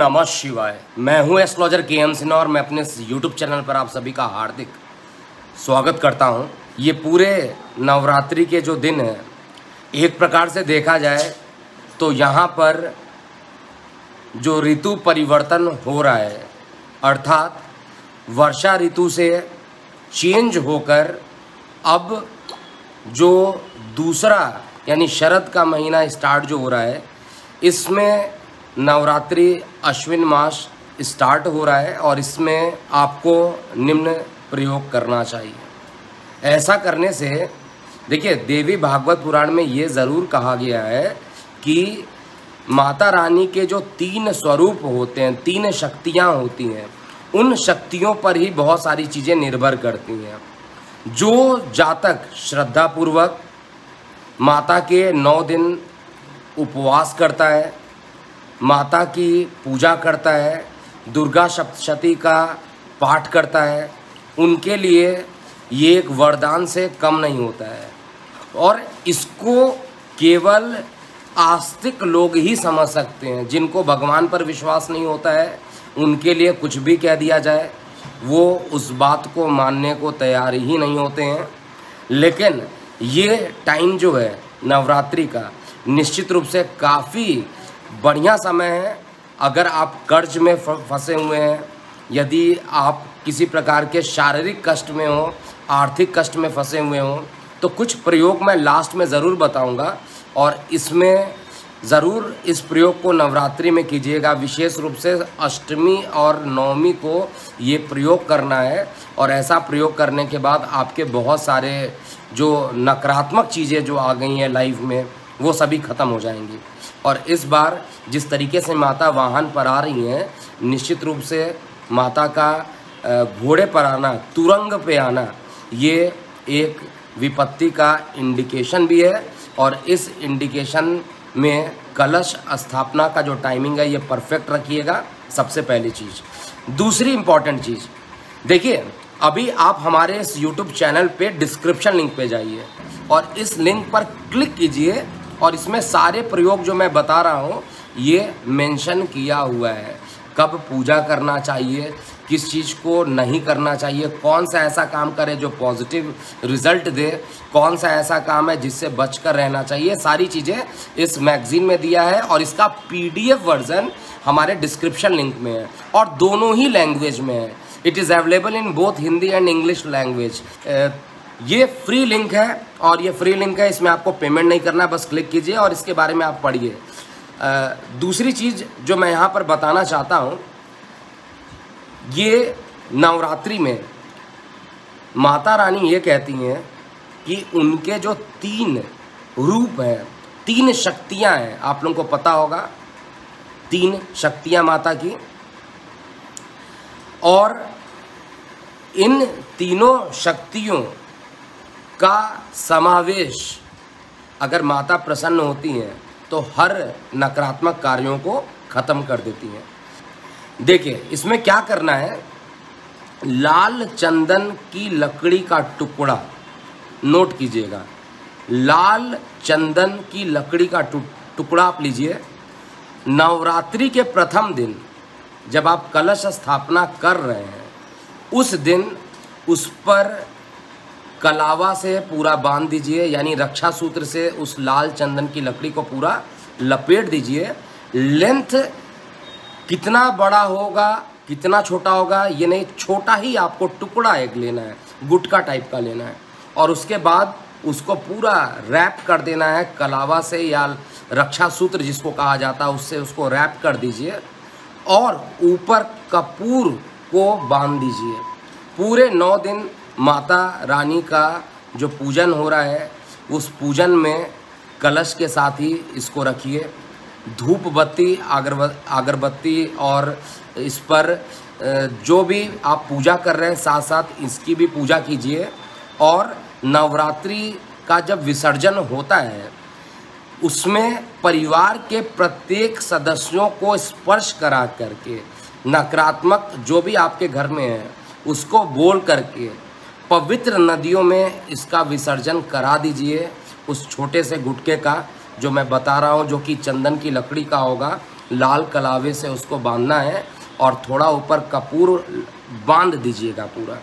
नमः शिवाय। मैं हूं एस्ट्रोलॉजर के.एम. सिन्हा और मैं अपने यूट्यूब चैनल पर आप सभी का हार्दिक स्वागत करता हूं। ये पूरे नवरात्रि के जो दिन हैं, एक प्रकार से देखा जाए तो यहाँ पर जो ऋतु परिवर्तन हो रहा है, अर्थात वर्षा ऋतु से चेंज होकर अब जो दूसरा यानी शरद का महीना स्टार्ट जो हो रहा है, इसमें नवरात्रि अश्विन मास स्टार्ट हो रहा है और इसमें आपको निम्न प्रयोग करना चाहिए। ऐसा करने से देखिए, देवी भागवत पुराण में ये ज़रूर कहा गया है कि माता रानी के जो 3 स्वरूप होते हैं, 3 शक्तियाँ होती हैं, उन शक्तियों पर ही बहुत सारी चीज़ें निर्भर करती हैं। जो जातक श्रद्धापूर्वक माता के 9 दिन उपवास करता है, माता की पूजा करता है, दुर्गा सप्तशती का पाठ करता है, उनके लिए ये एक वरदान से कम नहीं होता है। और इसको केवल आस्तिक लोग ही समझ सकते हैं। जिनको भगवान पर विश्वास नहीं होता है, उनके लिए कुछ भी कह दिया जाए, वो उस बात को मानने को तैयार ही नहीं होते हैं। लेकिन ये टाइम जो है नवरात्रि का, निश्चित रूप से काफ़ी बढ़िया समय है। अगर आप कर्ज में फंसे हुए हैं, यदि आप किसी प्रकार के शारीरिक कष्ट में हो, आर्थिक कष्ट में फंसे हुए हो, तो कुछ प्रयोग मैं लास्ट में ज़रूर बताऊंगा और इसमें ज़रूर इस प्रयोग को नवरात्रि में कीजिएगा। विशेष रूप से अष्टमी और नवमी को ये प्रयोग करना है और ऐसा प्रयोग करने के बाद आपके बहुत सारे जो नकारात्मक चीज़ें जो आ गई हैं लाइफ में, वो सभी ख़त्म हो जाएंगी। और इस बार जिस तरीके से माता वाहन पर आ रही हैं, निश्चित रूप से माता का घोड़े पर आना, तुरंग पे आना, ये एक विपत्ति का इंडिकेशन भी है। और इस इंडिकेशन में कलश स्थापना का जो टाइमिंग है, ये परफेक्ट रखिएगा, सबसे पहली चीज़। दूसरी इम्पॉर्टेंट चीज़, देखिए, अभी आप हमारे इस YouTube चैनल पे डिस्क्रिप्शन लिंक पे जाइए और इस लिंक पर क्लिक कीजिए और इसमें सारे प्रयोग जो मैं बता रहा हूँ ये मेंशन किया हुआ है। कब पूजा करना चाहिए, किस चीज़ को नहीं करना चाहिए, कौन सा ऐसा काम करे जो पॉजिटिव रिजल्ट दे, कौन सा ऐसा काम है जिससे बचकर रहना चाहिए, सारी चीज़ें इस मैगज़ीन में दिया है। और इसका PDF वर्जन हमारे डिस्क्रिप्शन लिंक में है और दोनों ही लैंग्वेज में है। It is available in both Hindi and English language. ये फ्री लिंक है और ये फ्री लिंक है, इसमें आपको पेमेंट नहीं करना, बस क्लिक कीजिए और इसके बारे में आप पढ़िए। दूसरी चीज़ जो मैं यहाँ पर बताना चाहता हूँ, ये नवरात्रि में माता रानी ये कहती हैं कि उनके जो 3 रूप हैं, 3 शक्तियाँ हैं, आप लोगों को पता होगा 3 शक्तियाँ माता की, और इन तीनों शक्तियों का समावेश अगर माता प्रसन्न होती हैं तो हर नकारात्मक कार्यों को ख़त्म कर देती हैं। देखिए, इसमें क्या करना है, लाल चंदन की लकड़ी का टुकड़ा, नोट कीजिएगा, लाल चंदन की लकड़ी का टुकड़ा आप लीजिए। नवरात्रि के प्रथम दिन जब आप कलश स्थापना कर रहे हैं, उस दिन उस पर कलावा से पूरा बांध दीजिए, यानी रक्षा सूत्र से उस लाल चंदन की लकड़ी को पूरा लपेट दीजिए। लेंथ कितना बड़ा होगा, कितना छोटा होगा ये नहीं, छोटा ही आपको टुकड़ा एक लेना है, गुटका टाइप का लेना है, और उसके बाद उसको पूरा रैप कर देना है कलावा से या रक्षा सूत्र जिसको कहा जाता है, उससे उसको रैप कर दीजिए और ऊपर कपूर को बांध दीजिए। पूरे 9 दिन माता रानी का जो पूजन हो रहा है, उस पूजन में कलश के साथ ही इसको रखिए। धूप बत्ती, अगरबत्ती और इस पर जो भी आप पूजा कर रहे हैं, साथ साथ इसकी भी पूजा कीजिए। और नवरात्रि का जब विसर्जन होता है, उसमें परिवार के प्रत्येक सदस्यों को स्पर्श करा करके, नकारात्मक जो भी आपके घर में है उसको बोल करके पवित्र नदियों में इसका विसर्जन करा दीजिए। उस छोटे से गुटके का जो मैं बता रहा हूँ, जो कि चंदन की लकड़ी का होगा, लाल कलावे से उसको बांधना है और थोड़ा ऊपर कपूर बांध दीजिएगा पूरा।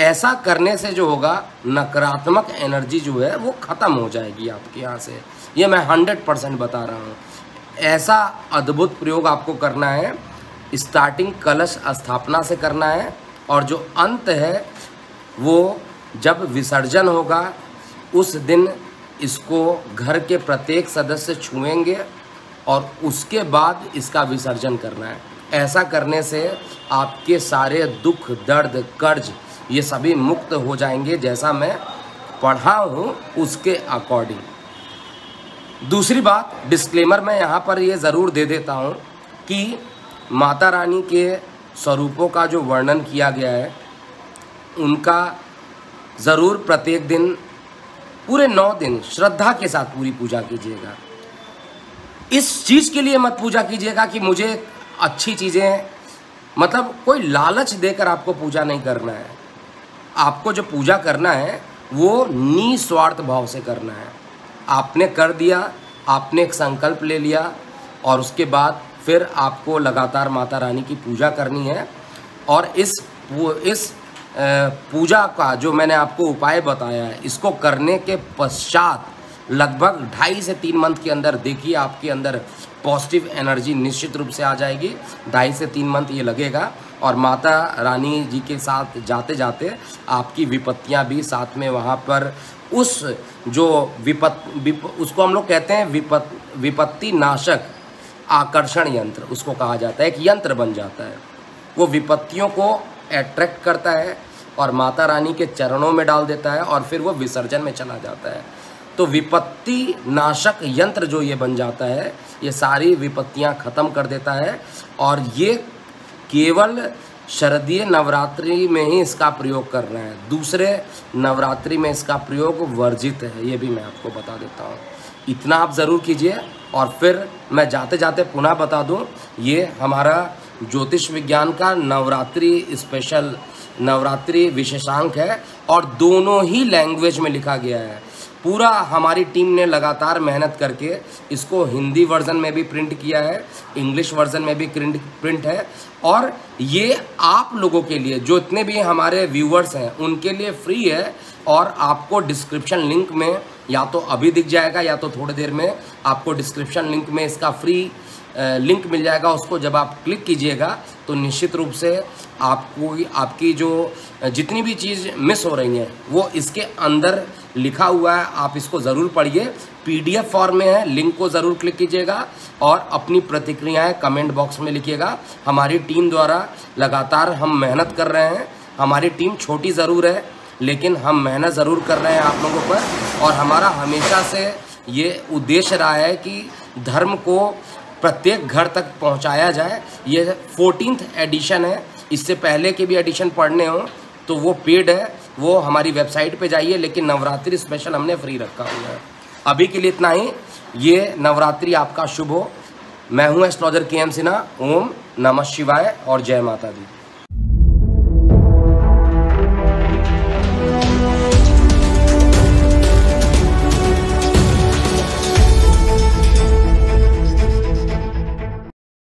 ऐसा करने से जो होगा नकारात्मक एनर्जी जो है वो ख़त्म हो जाएगी आपके यहाँ से। ये मैं 100% बता रहा हूँ। ऐसा अद्भुत प्रयोग आपको करना है। स्टार्टिंग कलश स्थापना से करना है और जो अंत है वो जब विसर्जन होगा उस दिन इसको घर के प्रत्येक सदस्य छुएंगे और उसके बाद इसका विसर्जन करना है। ऐसा करने से आपके सारे दुख, दर्द, कर्ज ये सभी मुक्त हो जाएंगे, जैसा मैं पढ़ा हूँ उसके अकॉर्डिंग। दूसरी बात, डिस्क्लेमर मैं यहाँ पर ये ज़रूर दे देता हूँ कि माता रानी के स्वरूपों का जो वर्णन किया गया है उनका ज़रूर प्रत्येक दिन पूरे 9 दिन श्रद्धा के साथ पूरी पूजा कीजिएगा। इस चीज़ के लिए मत पूजा कीजिएगा कि मुझे अच्छी चीज़ें, मतलब कोई लालच देकर आपको पूजा नहीं करना है। आपको जो पूजा करना है वो निस्वार्थ भाव से करना है। आपने कर दिया, आपने एक संकल्प ले लिया और उसके बाद फिर आपको लगातार माता रानी की पूजा करनी है। और इस पूजा का जो मैंने आपको उपाय बताया है, इसको करने के पश्चात लगभग 2.5 से 3 मंथ के अंदर देखिए आपके अंदर पॉजिटिव एनर्जी निश्चित रूप से आ जाएगी। 2.5 से 3 मंथ ये लगेगा और माता रानी जी के साथ जाते जाते आपकी विपत्तियां भी साथ में वहाँ पर उस जो उसको हम लोग कहते हैं विपत्ति नाशक आकर्षण यंत्र उसको कहा जाता है। एक यंत्र बन जाता है, वो विपत्तियों को अट्रैक्ट करता है और माता रानी के चरणों में डाल देता है और फिर वो विसर्जन में चला जाता है। तो विपत्ति नाशक यंत्र जो ये बन जाता है, ये सारी विपत्तियां ख़त्म कर देता है और ये केवल शरदीय नवरात्रि में ही इसका प्रयोग करना है। दूसरे नवरात्रि में इसका प्रयोग वर्जित है, ये भी मैं आपको बता देता हूँ। इतना आप ज़रूर कीजिए। और फिर मैं जाते जाते पुनः बता दूँ, ये हमारा ज्योतिष विज्ञान का नवरात्रि स्पेशल नवरात्रि विशेषांक है और दोनों ही लैंग्वेज में लिखा गया है। पूरा हमारी टीम ने लगातार मेहनत करके इसको हिंदी वर्ज़न में भी प्रिंट किया है, इंग्लिश वर्ज़न में भी प्रिंट है और ये आप लोगों के लिए, जो इतने भी हमारे व्यूअर्स हैं उनके लिए फ्री है। और आपको डिस्क्रिप्शन लिंक में या तो अभी दिख जाएगा या तो थोड़ी देर में आपको डिस्क्रिप्शन लिंक में इसका फ्री लिंक मिल जाएगा। उसको जब आप क्लिक कीजिएगा तो निश्चित रूप से आपको आपकी जो जितनी भी चीज़ मिस हो रही हैं वो इसके अंदर लिखा हुआ है। आप इसको ज़रूर पढ़िए, PDF फॉर्म में है, लिंक को ज़रूर क्लिक कीजिएगा और अपनी प्रतिक्रियाएं कमेंट बॉक्स में लिखिएगा। हमारी टीम द्वारा लगातार हम मेहनत कर रहे हैं। हमारी टीम छोटी ज़रूर है लेकिन हम मेहनत ज़रूर कर रहे हैं आप लोगों पर और हमारा हमेशा से ये उद्देश्य रहा है कि धर्म को प्रत्येक घर तक पहुंचाया जाए। ये 14th एडिशन है। इससे पहले के भी एडिशन पढ़ने हो तो वो पेड है, वो हमारी वेबसाइट पे जाइए, लेकिन नवरात्रि स्पेशल हमने फ्री रखा हुआ है। अभी के लिए इतना ही। ये नवरात्रि आपका शुभ हो। मैं हूँ एस्ट्रोलॉजर KM सिन्हा। ओम नमः शिवाय और जय माता दी।